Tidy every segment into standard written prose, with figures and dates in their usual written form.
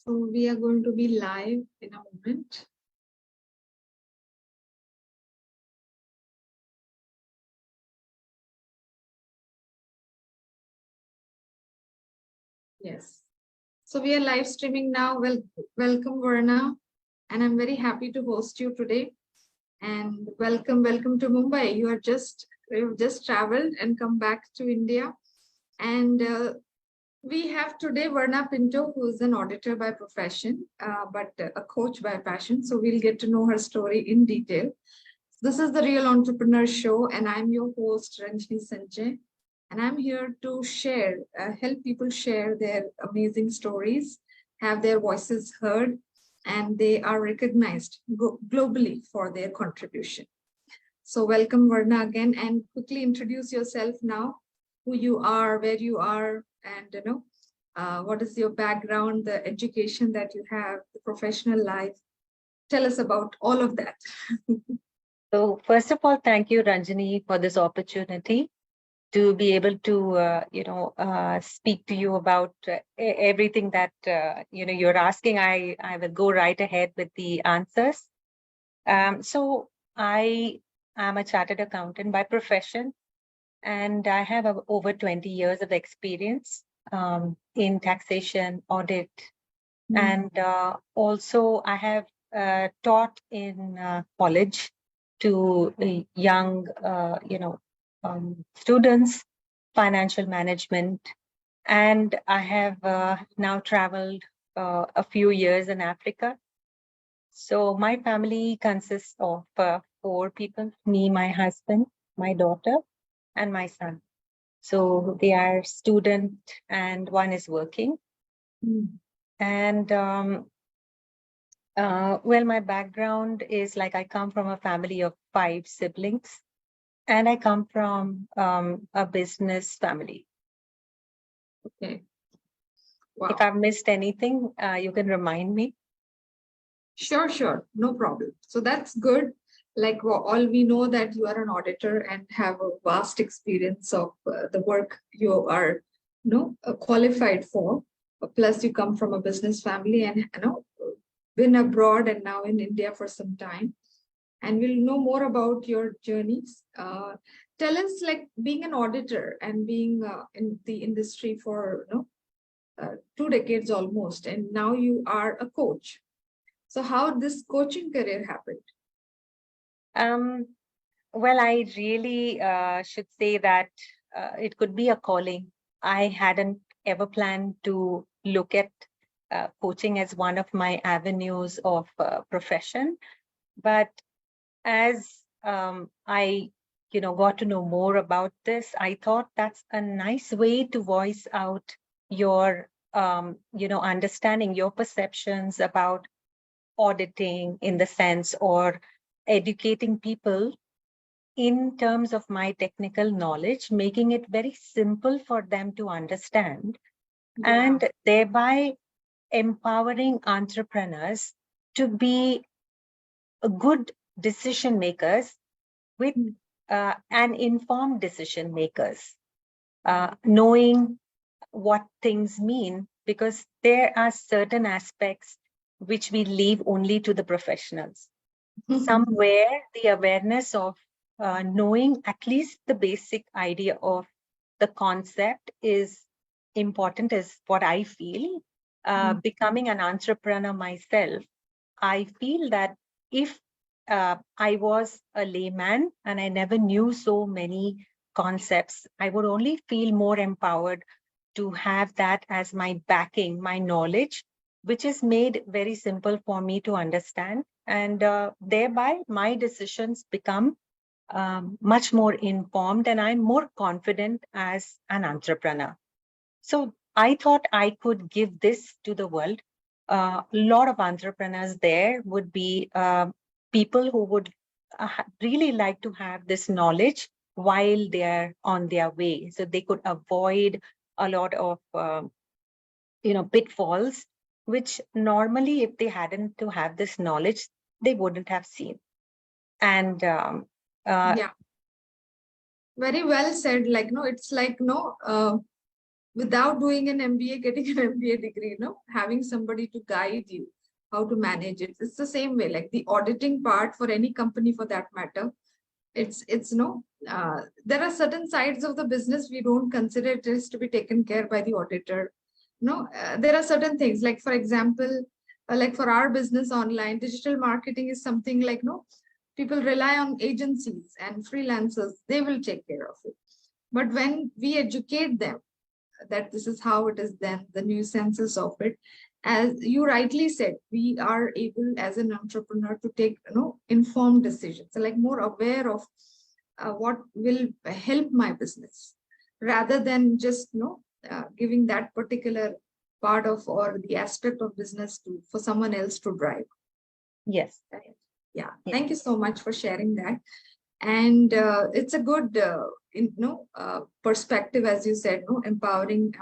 So we are going to be live in a moment. Yes. So we are live streaming now. Welcome, Verna. And I'm very happy to host you today. And welcome to Mumbai. You've just traveled and come back to India. And we have today Verna Pinto, who is an auditor by profession, but a coach by passion. So we'll get to know her story in detail. This is the Real Entrepreneur Show, and I'm your host, Ranjini Sanjay. And I'm here to help people share their amazing stories, have their voices heard, and they are recognized globally for their contribution. So welcome, Verna, again, and quickly introduce yourself now, who you are, where you are, and what is your background, the education that you have, the professional life. Tell us about all of that. So first of all, thank you, Ranjini, for this opportunity to be able to, speak to you about everything that, you're asking. I will go right ahead with the answers. So I am a chartered accountant by profession, and I have over 20 years of experience in taxation, audit, and also I have taught in college to young, students, financial management, and I have now traveled a few years in Africa. So my family consists of 4 people: me, my husband, my daughter, and my son. So they are student and one is working. And well, my background is like I come from a family of 5 siblings, and I come from a business family. Okay. Wow. If I've missed anything, you can remind me. Sure. No problem. So that's good. Like all we know that you are an auditor and have a vast experience of the work you are qualified for. Plus you come from a business family and been abroad and now in India for some time. And we'll know more about your journeys. Tell us, like, being an auditor and being in the industry for 2 decades almost, and now you are a coach. So how this coaching career happened? Well, I really should say that it could be a calling. I hadn't ever planned to look at coaching as one of my avenues of profession. But as I got to know more about this, I thought that's a nice way to voice out your understanding, your perceptions about auditing in the sense, or educating people in terms of my technical knowledge, making it very simple for them to understand, and thereby empowering entrepreneurs to be good decision makers with and informed decision makers, knowing what things mean, because there are certain aspects which we leave only to the professionals. Somewhere the awareness of knowing at least the basic idea of the concept is important, is what I feel. Becoming an entrepreneur myself, I feel that if I was a layman and I never knew so many concepts, I would only feel more empowered to have that as my backing, my knowledge, which is made very simple for me to understand. And thereby my decisions become much more informed, and I'm more confident as an entrepreneur. So I thought I could give this to the world. A lot of entrepreneurs there would be people who would really like to have this knowledge while they're on their way, so they could avoid a lot of pitfalls, which normally if they hadn't to have this knowledge, they wouldn't have seen. And yeah, very well said. Like, no, it's like, without doing an MBA, getting an MBA degree, having somebody to guide you how to manage it. It's the same way, like the auditing part for any company for that matter. It's no, there are certain sides of the business we don't consider it is to be taken care by the auditor. No, there are certain things like, for example, like for our business online, digital marketing is something like, no, people rely on agencies and freelancers, they will take care of it. But when we educate them that this is how it is done, the nuances of it, as you rightly said, we are able as an entrepreneur to take informed decisions, so like more aware of what will help my business, rather than just giving that particular part of or the aspect of business to for someone else to drive. Yes. Yeah. Thank you so much for sharing that. And it's a good perspective, as you said, empowering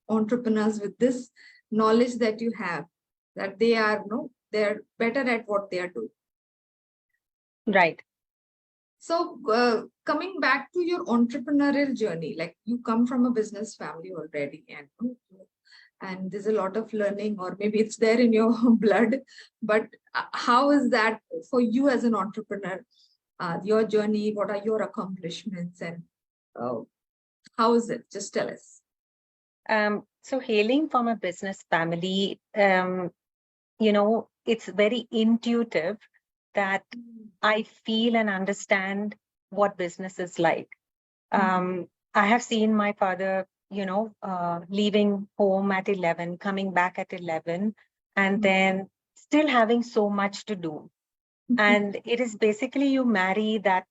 entrepreneurs with this knowledge that you have, that they are they're better at what they are doing. Right. So coming back to your entrepreneurial journey, like you come from a business family already, and there's a lot of learning, or maybe it's there in your blood, but how is that for you as an entrepreneur? Your journey, what are your accomplishments, and how is it? Just tell us. So hailing from a business family, it's very intuitive that I feel and understand what business is like. I have seen my father, leaving home at 11, coming back at 11, and then still having so much to do. And it is basically you marry that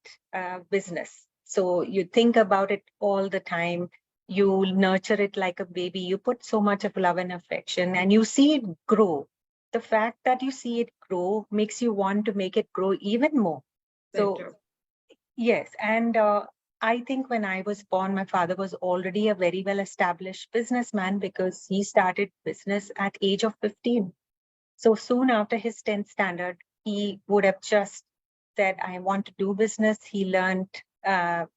business. So you think about it all the time. You nurture it like a baby. You put so much of love and affection, and you see it grow. The fact that you see it grow makes you want to make it grow even more. So, yes. And I think when I was born, my father was already a very well-established businessman because he started business at age of 15. So soon after his 10th standard, he would have just said, I want to do business. He learned, to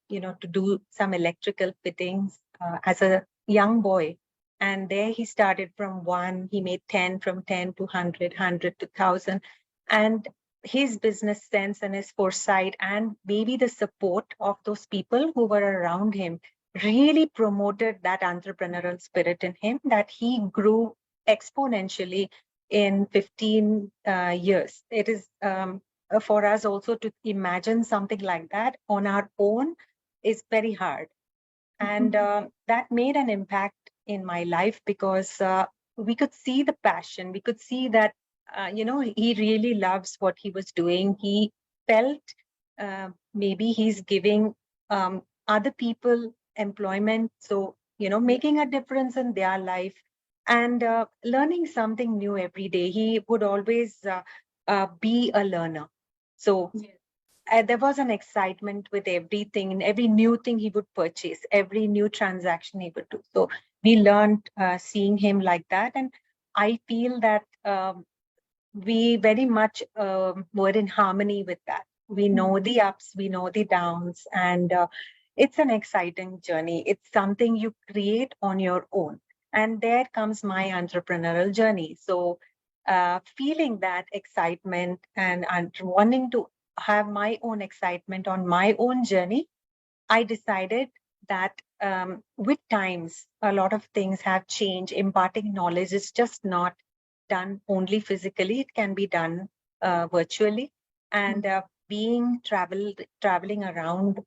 do some electrical fittings as a young boy. And there he started from 1, he made 10, from 10 to 100, 100 to 1,000. And his business sense and his foresight and maybe the support of those people who were around him really promoted that entrepreneurial spirit in him, that he grew exponentially in 15 years. It is for us also to imagine something like that on our own is very hard. And that made an impact in my life because we could see the passion. We could see that, he really loves what he was doing. He felt maybe he's giving other people employment. So, making a difference in their life and learning something new every day. He would always be a learner. So there was an excitement with everything, and every new thing he would purchase, every new transaction he would do. So we learned seeing him like that. And I feel that we very much were in harmony with that. We know the ups, we know the downs, and it's an exciting journey. It's something you create on your own. And there comes my entrepreneurial journey. So feeling that excitement and wanting to have my own excitement on my own journey, I decided that with times, a lot of things have changed. Imparting knowledge is just not done only physically. It can be done virtually. And traveling around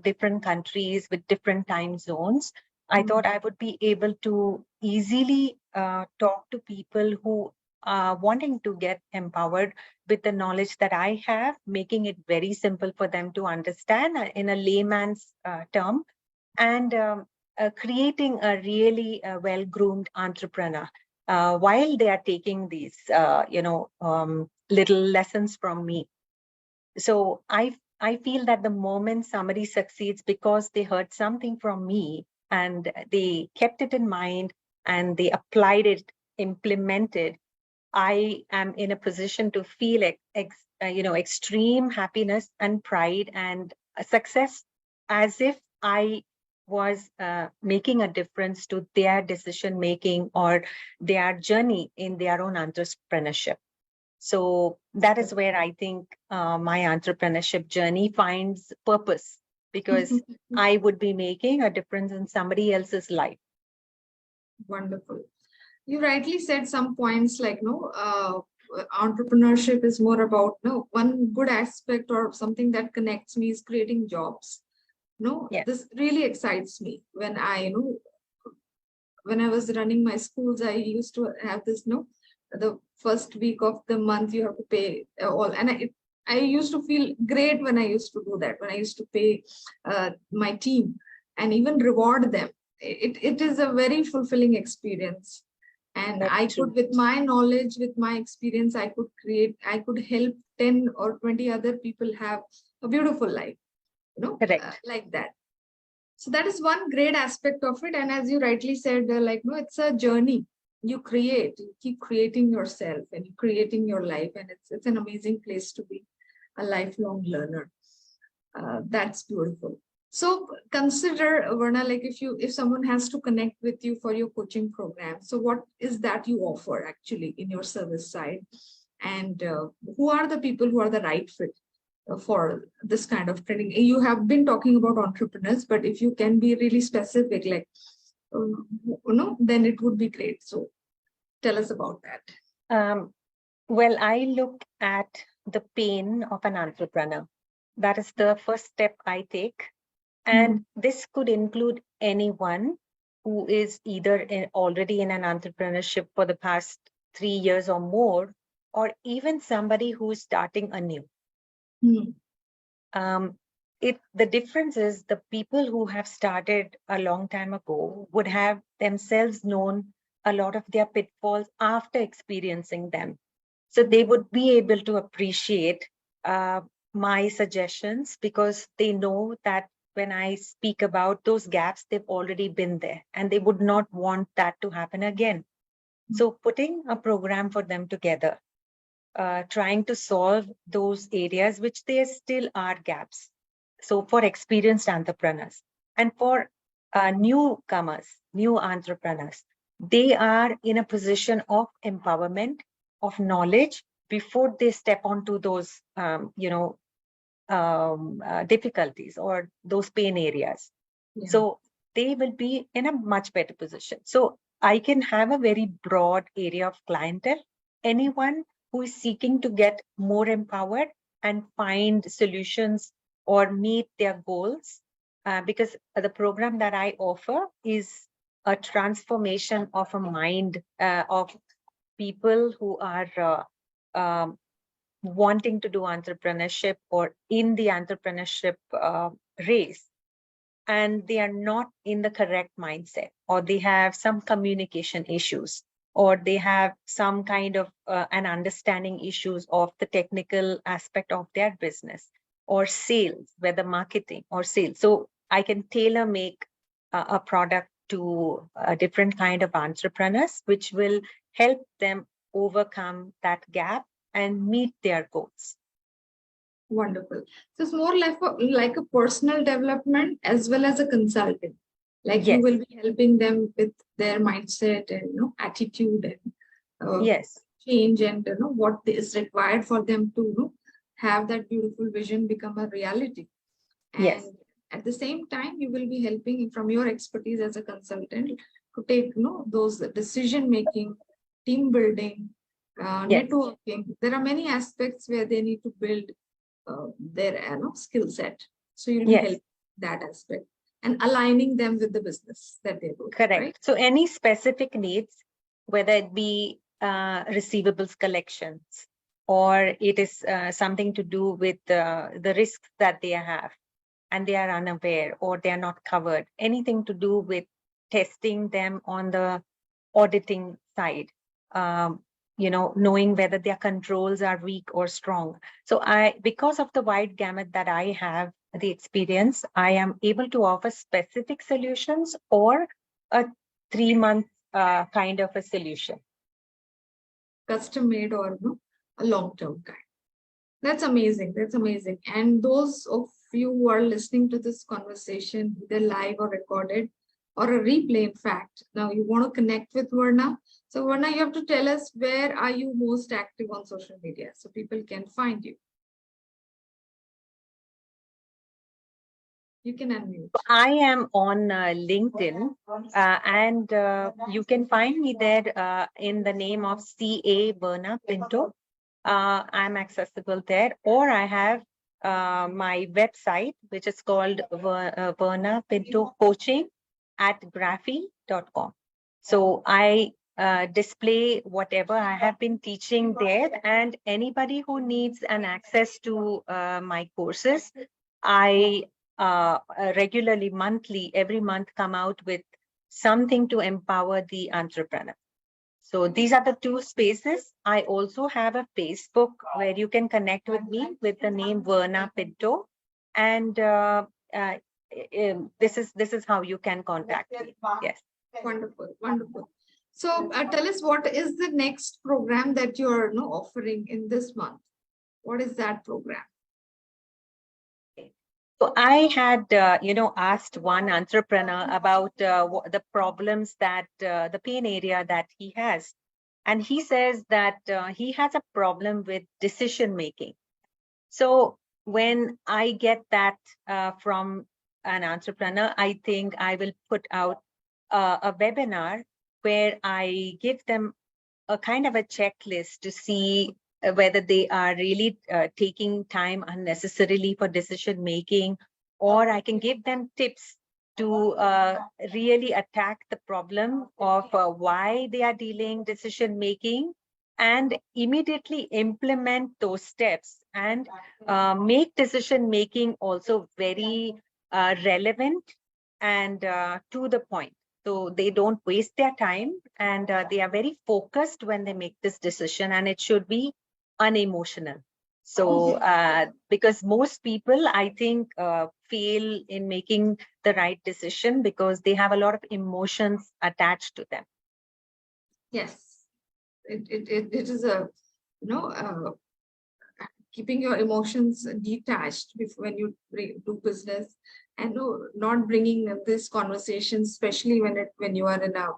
different countries with different time zones, I thought I would be able to easily talk to people who are wanting to get empowered with the knowledge that I have, making it very simple for them to understand in a layman's term, and creating a really well-groomed entrepreneur while they are taking these, little lessons from me. So I feel that the moment somebody succeeds because they heard something from me and they kept it in mind and they applied it, implemented, I am in a position to feel extreme happiness and pride and success, as if I was making a difference to their decision making or their journey in their own entrepreneurship. So that is where I think my entrepreneurship journey finds purpose, because I would be making a difference in somebody else's life. Wonderful. You rightly said some points like, entrepreneurship is more about, one good aspect or something that connects me is creating jobs. This really excites me. When I was running my schools, I used to have this, the first week of the month you have to pay all. And I used to feel great when I used to do that, when I used to pay my team and even reward them. It is a very fulfilling experience. And That's I true. could, with my knowledge, with my experience, I could help 10 or 20 other people have a beautiful life, Correct. like that. So that is one great aspect of it. And as you rightly said, it's a journey. You keep creating yourself and creating your life. And it's an amazing place to be a lifelong learner. That's beautiful. So consider, Verna, like if someone has to connect with you for your coaching program, so what is that you offer actually in your service side? And who are the people who are the right fit for this kind of training? You have been talking about entrepreneurs, but if you can be really specific, like, then it would be great. So tell us about that. Well, I look at the pain of an entrepreneur. That is the first step I take. And this could include anyone who is either already in an entrepreneurship for the past 3 years or more, or even somebody who is starting anew. The difference is the people who have started a long time ago would have themselves known a lot of their pitfalls after experiencing them. So they would be able to appreciate my suggestions, because they know that when I speak about those gaps, they've already been there and they would not want that to happen again. So putting a program for them together, trying to solve those areas which there still are gaps. So for experienced entrepreneurs and for newcomers, new entrepreneurs, they are in a position of empowerment, of knowledge before they step onto those, difficulties or those pain areas. Yeah. So they will be in a much better position. So I can have a very broad area of clientele, anyone who is seeking to get more empowered and find solutions or meet their goals, because the program that I offer is a transformation of a mind of people who are wanting to do entrepreneurship or in the entrepreneurship race, and they are not in the correct mindset, or they have some communication issues, or they have some kind of an understanding issues of the technical aspect of their business or sales, whether marketing or sales. So I can tailor make a product to a different kind of entrepreneurs, which will help them overcome that gap and meet their goals. Wonderful. So it's more like a personal development as well as a consulting. Like, yes, you will be helping them with their mindset and attitude and yes, change, and what is required for them to have that beautiful vision become a reality. And yes, at the same time, you will be helping from your expertise as a consultant to take those decision making, team building, yes, networking. There are many aspects where they need to build their skill set. So you'll be helping that aspect and aligning them with the business that they do. Correct. Right? So any specific needs, whether it be receivables collections, or it is something to do with the risks that they have and they are unaware or they are not covered, anything to do with testing them on the auditing side, knowing whether their controls are weak or strong. So because of the wide gamut that I have the experience, I am able to offer specific solutions or a 3-month kind of a solution. Custom made or a long-term kind. That's amazing. That's amazing. And those of you who are listening to this conversation, either live or recorded, or a replay, in fact, now you want to connect with Verna. So Verna, you have to tell us, where are you most active on social media so people can find you? You can unmute. I am on LinkedIn, and you can find me there in the name of CA Verna Pinto. I'm accessible there, or I have my website, which is called Verna Pinto Coaching at graphy.com. So I display whatever I have been teaching there, and anybody who needs an access to my courses, I regularly, monthly, every month come out with something to empower the entrepreneur. So these are the two spaces. I also have a Facebook where you can connect with me with the name Verna Pinto, and this is how you can contact me. Yes. Wonderful, wonderful. So tell us, what is the next program that you're offering in this month? What is that program? So I had, asked one entrepreneur about the problems that the pain area that he has. And he says that he has a problem with decision making. So when I get that from an entrepreneur, I think I will put out a webinar where I give them a kind of a checklist to see whether they are really taking time unnecessarily for decision making, or I can give them tips to really attack the problem of why they are delaying decision making, and immediately implement those steps and make decision making also very relevant and to the point. So they don't waste their time, and they are very focused when they make this decision, and it should be unemotional. So because most people, I think, fail in making the right decision because they have a lot of emotions attached to them. Yes, it is a, keeping your emotions detached before when you do business, and not bringing this conversation, especially when you are in a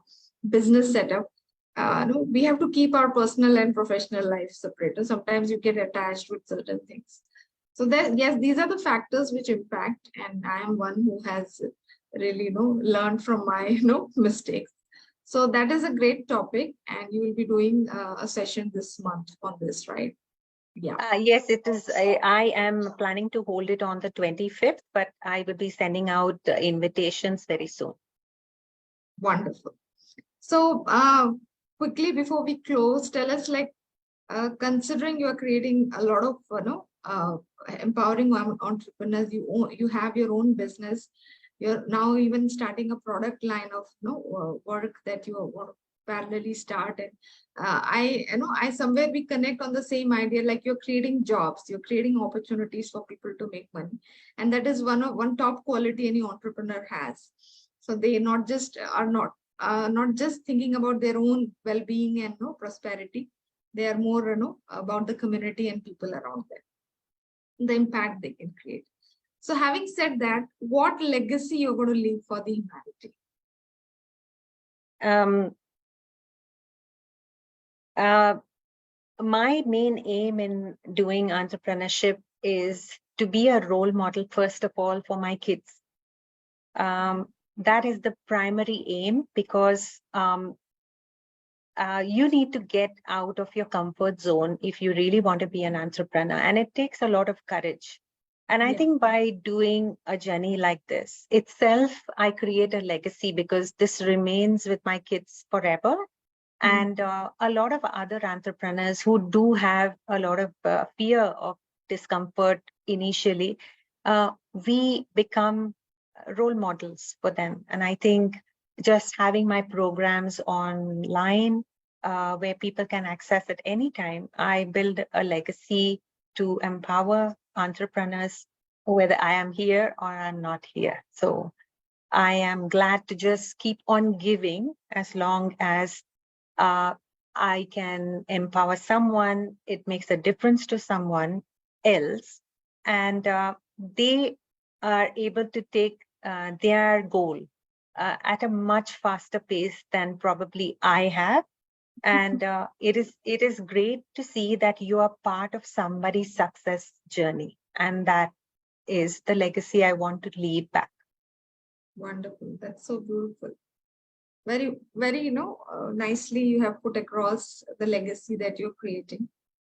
business setup. No, we have to keep our personal and professional life separate. Sometimes you get attached with certain things. So that, yes, these are the factors which impact, and I am one who has really learned from my mistakes. So that is a great topic, and you will be doing a session this month on this, right? Yeah. Yes, it is. I am planning to hold it on the 25th, but I will be sending out invitations very soon. Wonderful. So quickly before we close, tell us, like, considering you are creating a lot of empowering entrepreneurs, you have your own business, you're now even starting a product line of work that you want to parallelly start. And I somewhere we connect on the same idea, like you're creating jobs, you're creating opportunities for people to make money, and that is one top quality any entrepreneur has. So they not just not just thinking about their own well-being and prosperity. They are more about the community and people around them, the impact they can create. So having said that, what legacy you're going to leave for the humanity? My main aim in doing entrepreneurship is to be a role model, first of all, for my kids. That is the primary aim, because you need to get out of your comfort zone if you really want to be an entrepreneur, and it takes a lot of courage. And I think by doing a journey like this itself, I create a legacy, because this remains with my kids forever. And a lot of other entrepreneurs who do have a lot of fear of discomfort initially, we become role models for them. And I think just having my programs online where people can access at any time, I build a legacy to empower entrepreneurs, whether I am here or I'm not here. So I am glad to just keep on giving as long as I can empower someone, it makes a difference to someone else. And they are able to take their goal at a much faster pace than probably I have. And it is great to see that you are part of somebody's success journey, and that is the legacy I want to leave back. Wonderful. That's so beautiful. Very, very, nicely you have put across the legacy that you're creating.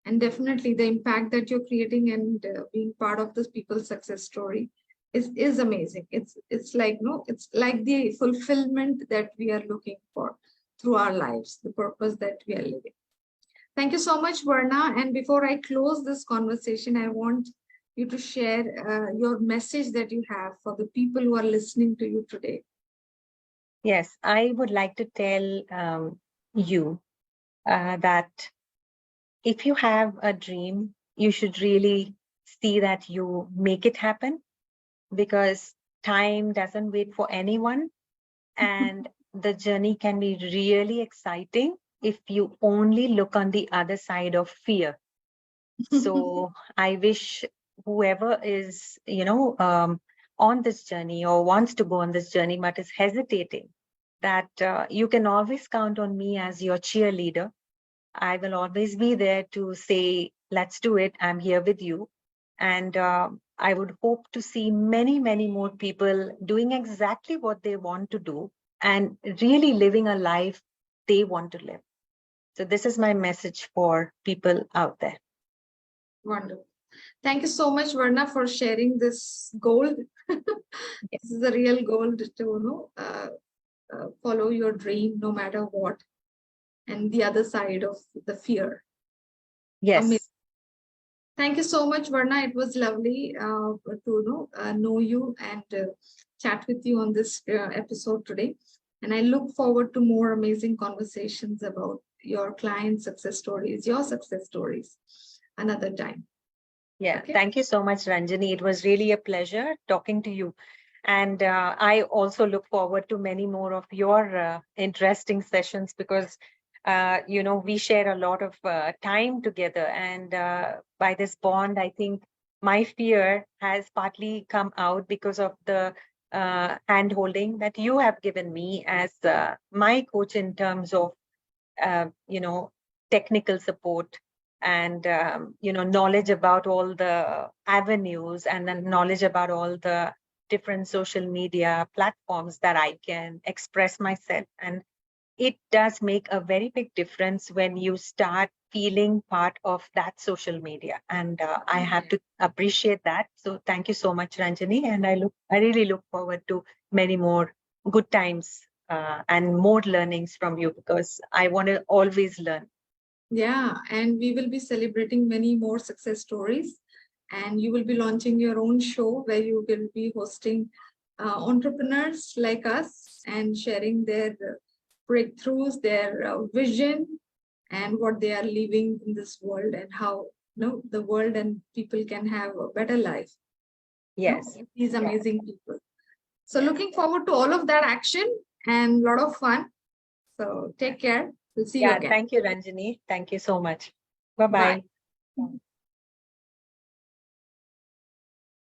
And definitely the impact that you're creating and being part of this people's success story is amazing. It's like, it's like the fulfillment that we are looking for through our lives, the purpose that we are living. Thank you so much, Verna. And before I close this conversation, I want you to share your message that you have for the people who are listening to you today. Yes, I would like to tell you that if you have a dream, you should really see that you make it happen, because time doesn't wait for anyone. And the journey can be really exciting if you only look on the other side of fear. So I wish whoever is, on this journey or wants to go on this journey but is hesitating, that you can always count on me as your cheerleader. I will always be there to say, let's do it. I'm here with you. And I would hope to see many, many more people doing exactly what they want to do and really living a life they want to live. So this is my message for people out there. Wonderful. Thank you so much, Verna, for sharing this goal. This is a real goal to follow your dream no matter what, and the other side of the fear. Yes. Amazing. Thank you so much, Verna. It was lovely to know you and chat with you on this episode today. And I look forward to more amazing conversations about your client success stories, your success stories another time. Yeah, okay? Thank you so much, Ranjini. It was really a pleasure talking to you. And I also look forward to many more of your interesting sessions, because we share a lot of time together. And by this bond, I think my fear has partly come out because of the hand holding that you have given me as my coach in terms of, technical support and, knowledge about all the avenues, and then knowledge about all the different social media platforms that I can express myself. And it does make a very big difference when you start feeling part of that social media. And I have to appreciate that. So thank you so much, Ranjini. And I really look forward to many more good times and more learnings from you, because I want to always learn. Yeah, and we will be celebrating many more success stories. And you will be launching your own show where you will be hosting entrepreneurs like us and sharing their breakthroughs, their vision, and what they are living in this world, and how the world and people can have a better life. Yes. These amazing people. So looking forward to all of that action and a lot of fun. So take care. We'll see you again. Thank you, Ranjini. Thank you so much. Bye-bye. Bye.